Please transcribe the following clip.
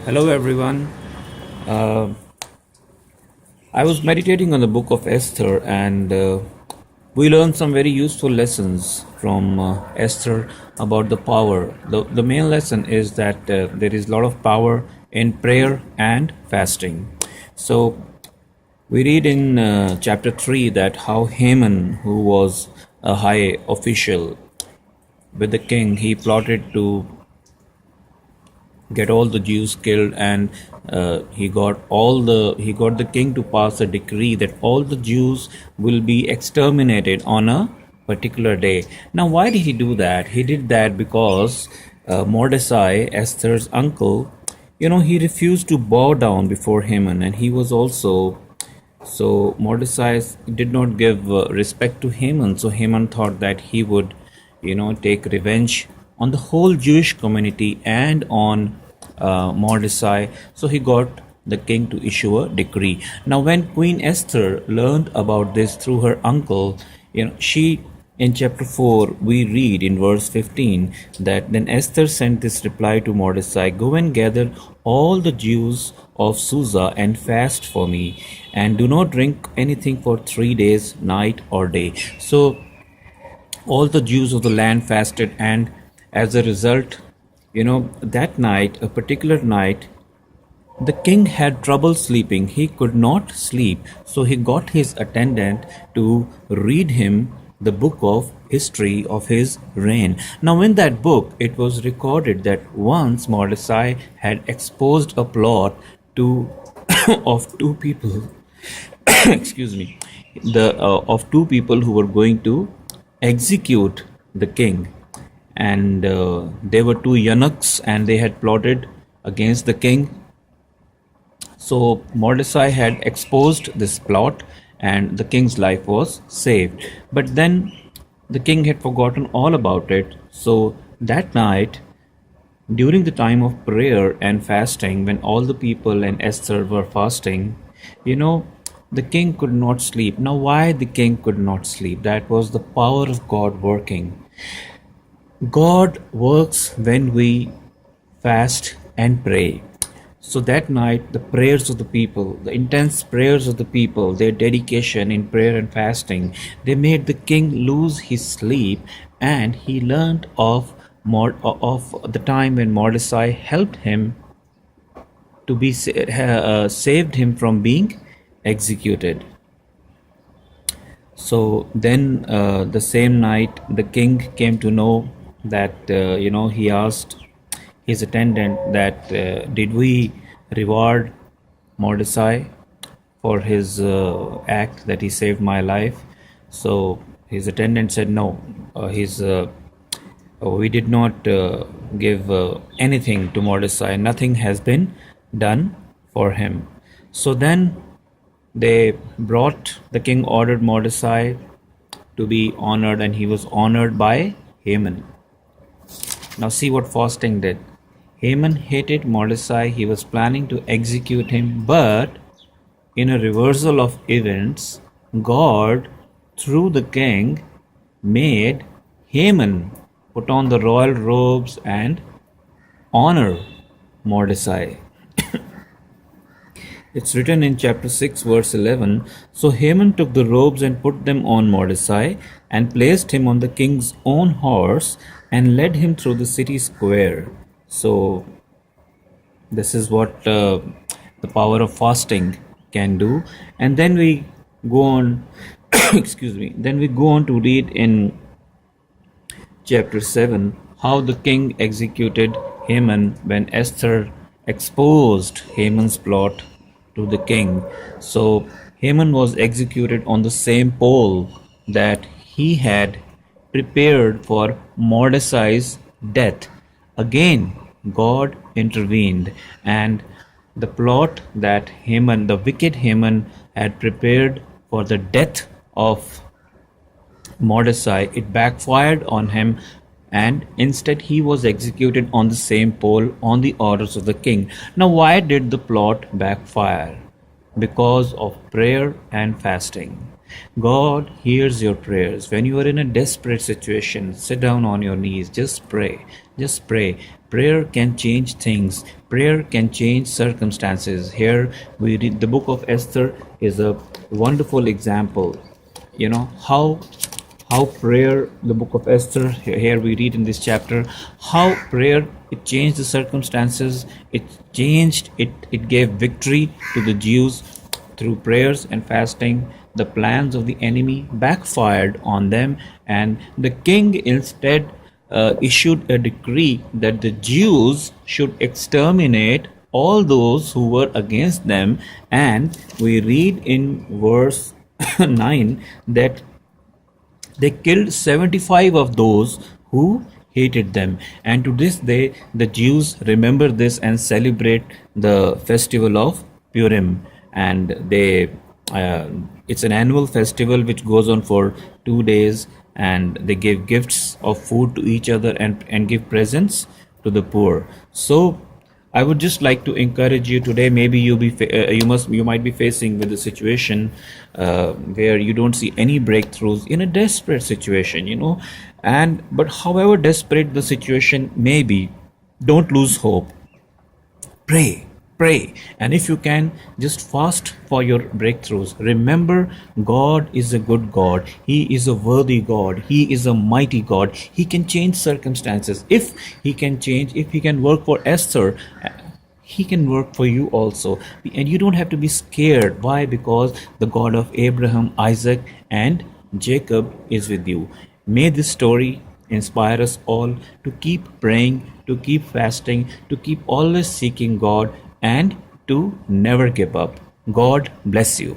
Hello, everyone. Uh, I was meditating on the Book of Esther, and we learned some very useful lessons from Esther about the power. The main lesson is that there is a lot of power in prayer and fasting. So, we read in chapter 3 that how Haman, who was a high official with the king, he plotted to get all the Jews killed, and he got the king to pass a decree that all the Jews will be exterminated on a particular day. Now, why did he do that? He did that because Mordecai, Esther's uncle, he refused to bow down before Haman, and he was also so Mordecai did not give respect to Haman. So Haman thought that he would, take revenge on the whole Jewish community and on Mordecai. So he got the king to issue a decree. Now, when Queen Esther learned about this through her uncle, she in chapter 4, we read in verse 15 that then Esther sent this reply to Mordecai: Go and gather all the Jews of Susa and fast for me, and do not drink anything for 3 days, night or day. So, all the Jews of the land fasted, and as a result, that night, a particular night, the king had trouble sleeping. He could not sleep, so he got his attendant to read him the book of history of his reign. Now, in that book, it was recorded that once Mordecai had exposed a plot to of two people, excuse me, the of two people who were going to execute the king, and they were two eunuchs, and they had plotted against the king. So Mordecai had exposed this plot, and the king's life was saved. But then the king had forgotten all about it. So that night, during the time of prayer and fasting, when all the people and Esther were fasting, the king could not sleep. Now, why the king could not sleep? That was the power of God working. God works when we fast and pray. So that night, the prayers of the people, the intense prayers of the people, their dedication in prayer and fasting, they made the king lose his sleep, and he learned of the time when Mordecai helped him to be saved him from being executed. So then, the same night, the king came to know that he asked his attendant that did we reward Mordecai for his act that he saved my life? So his attendant said no. We did not give anything to Mordecai. Nothing has been done for him. So then the king ordered Mordecai to be honored, and he was honored by Haman. Now see what fasting did. Haman hated Mordecai. He was planning to execute him, but in a reversal of events, God, through the king, made Haman put on the royal robes and honor Mordecai. It's written in chapter 6, verse 11. So Haman took the robes and put them on Mordecai, and placed him on the king's own horse, and led him through the city square. So this is what the power of fasting can do. And then we go on, excuse me, then we go on to read in chapter 7 how the king executed Haman when Esther exposed Haman's plot to the king. So Haman was executed on the same pole that he had prepared for Mordecai's death. Again, God intervened, and the plot that Haman, the wicked Haman, had prepared for the death of Mordecai, it backfired on him, and instead he was executed on the same pole on the orders of the king. Now, why did the plot backfire? Because of prayer and fasting. God hears your prayers. When you are in a desperate situation, sit down on your knees, just pray. Just pray. Prayer can change things. Prayer can change circumstances. Here we read the book of Esther is a wonderful example. You know how prayer, the book of Esther, here we read in this chapter how prayer, it changed the circumstances. It gave victory to the Jews through prayers and fasting. The plans of the enemy backfired on them, and the king instead issued a decree that the Jews should exterminate all those who were against them. And we read in verse 9 that they killed 75 of those who hated them. And to this day, the Jews remember this and celebrate the festival of Purim. And it's an annual festival which goes on for 2 days, and they give gifts of food to each other and give presents to the poor. So I would just like to encourage you today. Maybe you might be facing with a situation where you don't see any breakthroughs in a desperate situation, and but however desperate the situation may be, don't lose hope. Pray, pray, and if you can, just fast for your breakthroughs. Remember, God is a good God. He is a worthy God. He is a mighty God. He can change circumstances. If He can work for Esther, he can work for you also. And you don't have to be scared. Why? Because the God of Abraham, Isaac, and Jacob is with you. May this story inspire us all to keep praying, to keep fasting, to keep always seeking God, and to never give up. God bless you.